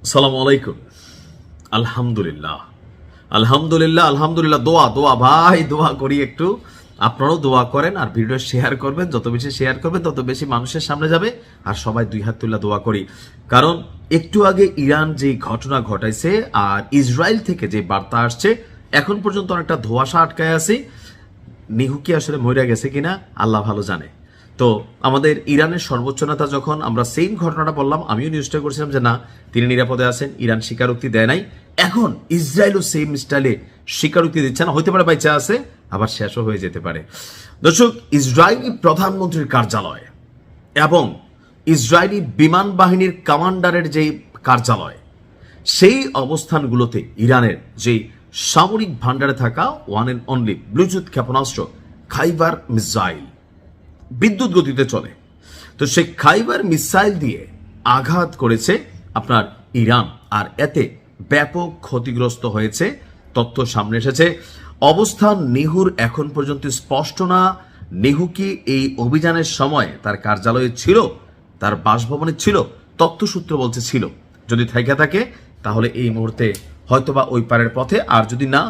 আসসালামু আলাইকুম। আলহামদুলিল্লাহ আলহামদুলিল্লাহ আলহামদুলিল্লাহ। দোয়া দোয়া ভাই, দোয়া করি একটু। আপনারাও দোয়া করেন আর ভিডিও শেয়ার করবেন। যত বেশি শেয়ার করবেন তত বেশি মানুষের সামনে যাবে। আর সবাই দুই হাত তুলে দোয়া করি, কারণ একটু আগে ইরান যে ঘটনা ঘটাইছে আর ইসরায়েল থেকে যে বার্তা আসছে, এখন পর্যন্ত অনেকটা ধোঁয়াশা আটকায় আছে। নিহু কি আসলে মরে গেছে কিনা আল্লাহ ভালো জানে। তো আমাদের ইরানের সর্বোচ্চ নেতা যখন আমরা সেম ঘটনাটা বললাম, আমিও নিউজটা করছিলাম যে না, তিনি নিরাপদে আছেন, ইরান স্বীকারোক্তি দেয় নাই। এখন ইসরায়েলও সেম স্টাইলে স্বীকারোক্তি দিচ্ছে না, হইতে পারে বাইচা আছে, আবার শেষও হয়ে যেতে পারে। দর্শক, ইসরায়েলি প্রধানমন্ত্রীর কার্যালয় এবং ইসরায়েলি বিমান বাহিনীর কমান্ডারের যে কার্যালয়, সেই অবস্থানগুলোতে ইরানের যে সামরিক ভান্ডারে থাকা ওয়ান অ্যান্ড অনলি ব্লুটুথ ক্ষেপণাস্ত্র খাইবার মিসাইল বিদ্যুৎ গতিতে চলে, তো সেই খাইবার মিসাইল দিয়ে আঘাত করেছে আপনার ইরান, আর এতে ব্যাপক ক্ষতিগ্রস্ত হয়েছে। তথ্য সামনে এসেছে। অবস্থান নিহুর এখন পর্যন্ত স্পষ্ট না। নিহু কি এই অভিযানের সময় তার কার্যালয়ে ছিল, তার বাসভবনে ছিল? তথ্যসূত্র বলছে ছিল। যদি থেকে থাকে তাহলে এই মুহূর্তে হয়তোবা ওই পারের পথে, আর যদি না,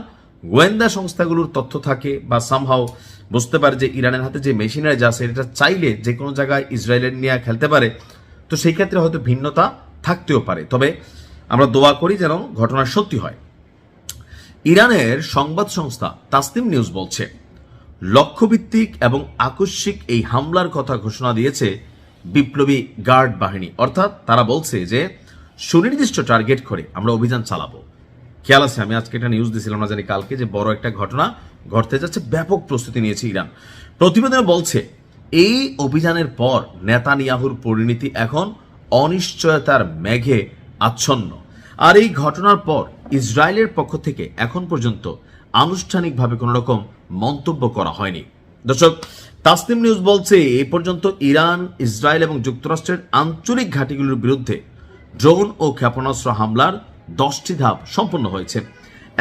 গোয়েন্দা সংস্থাগুলোর তথ্য থাকে বা সামহাও বুঝতে পারে যে ইরানের হাতে যে মেশিনারি আছে এটা চাইলে যে কোনো জায়গায় ইসরায়েলের নিয়ে খেলতে পারে, তো সেই ক্ষেত্রে হয়তো ভিন্নতা থাকতেও পারে। তবে আমরা দোয়া করি যেন ঘটনা সত্যি হয়। ইরানের সংবাদ সংস্থা তাসনিম নিউজ বলছে, লক্ষ্যভিত্তিক এবং আকস্মিক এই হামলার কথা ঘোষণা দিয়েছে বিপ্লবী গার্ড বাহিনী। অর্থাৎ তারা বলছে যে সুনির্দিষ্ট টার্গেট করে আমরা অভিযান চালাবো। খেয়াল আছে, আমি আজকে একটা নিউজ দিয়েছিলাম, আমরা জানি কালকে, যে বড় একটা ঘটনা ঘটতে যাচ্ছে, ব্যাপক প্রস্তুতি নিয়েছে ইরান। প্রতিবেদনে বলছে এই অভিযানের পর নেতানিয়াহুর পরিণতি এখন অনিশ্চয়তার মেঘে আচ্ছন্ন। আর এই ঘটনার পর ইসরায়েলের পক্ষ থেকে এখন পর্যন্ত আনুষ্ঠানিকভাবে কোনো রকম মন্তব্য করা হয়নি। দর্শক, তাসনিম নিউজ বলছে এই পর্যন্ত ইরান, ইসরায়েল এবং যুক্তরাষ্ট্রের আঞ্চলিক ঘাঁটিগুলোর বিরুদ্ধে ড্রোন ও ক্ষেপণাস্ত্র হামলার 10টি ধাপ সম্পন্ন হয়েছে।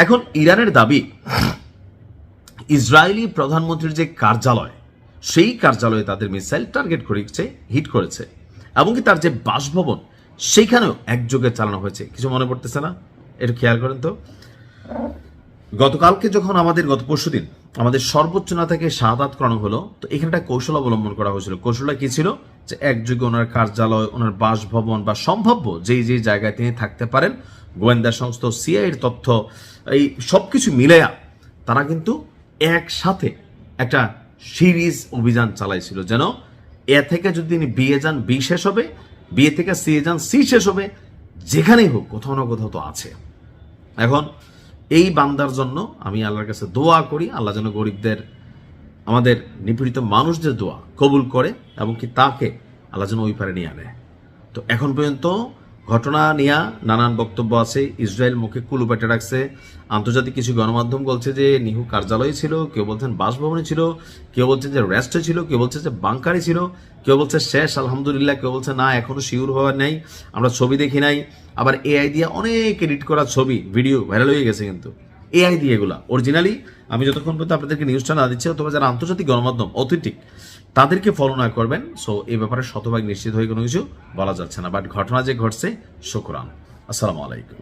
এখন ইরানের দাবি, ইসরায়েলি প্রধানমন্ত্রীর যে কার্যালয়, সেই কার্যালয়ে তাদের মিসাইল টার্গেট করেছে, হিট করেছে, এমনকি তার যে বাসভবন সেইখানেও একযোগে চালানো হয়েছে। কিছু মনে পড়তেছে না? একটু খেয়াল করেন তো। গতকালকে যখন গত পরশুদিন আমাদের সর্বোচ্চ নেতাকে শাহাদাত করানো হলো, তো এখানে একটা কৌশল অবলম্বন করা হয়েছিল। কৌশলটা কি ছিল? যে একযোগে ওনার কার্যালয়, ওনার বাসভবন বা সম্ভাব্য যেই যেই জায়গায় তিনি থাকতে পারেন, গোয়েন্দা সংস্থা সিআইয়ের তথ্য, এই সবকিছু মিলাইয়া তারা কিন্তু একসাথে একটা সিরিজ অভিযান চালাইছিল, যেন এ থেকে যদি তিনি বিয়ে যান, বি শেষ হবে, বিয়ে থেকে সি যান, সি শেষ হবে, যেখানেই হোক কোথাও না কোথাও তো আছে। এখন এই বান্দার জন্য আমি আল্লাহর কাছে দোয়া করি, আল্লাহ যেন গরিবদের, আমাদের নিপীড়িত মানুষদের দোয়া কবুল করে এবং কি তাকে আল্লাহ যেন ওই পারে নিয়ে আনে। তো এখন পর্যন্ত ঘটনা নিয়ে নানান বক্তব্য আছে। ইসরায়েল মুখে কুলু পেটে রাখছে। আন্তর্জাতিক কিছু গণমাধ্যম বলছে যে নিহু কার্যালয়ে ছিল, কেউ বলছেন বাসভবনে ছিল, কেউ বলছেন যে রেস্টে ছিল, কেউ বলছে যে বাংকারে ছিল, কেউ বলছে শেষ আলহামদুলিল্লাহ, কেউ বলছে না এখনো শিওর হওয়ার নেই, আমরা ছবি দেখি নাই। আবার এআই দিয়ে অনেক এডিট করা ছবি, ভিডিও ভাইরাল হয়ে গেছে, কিন্তু এআই দিয়ে এগুলা অরিজিনালি আমি যতক্ষণ পর্যন্ত আপনাদেরকে নিউজটা না দিচ্ছি, অথবা যারা আন্তর্জাতিক গণমাধ্যম অথেন্টিক তাদেরকে ফলো না করবেন, সো এই ব্যাপারে শতভাগ নিশ্চিত হয়ে কোনো কিছু বলা যাচ্ছে না। বাট ঘটনা যে ঘটছে, শুকরান। আসসালামু আলাইকুম।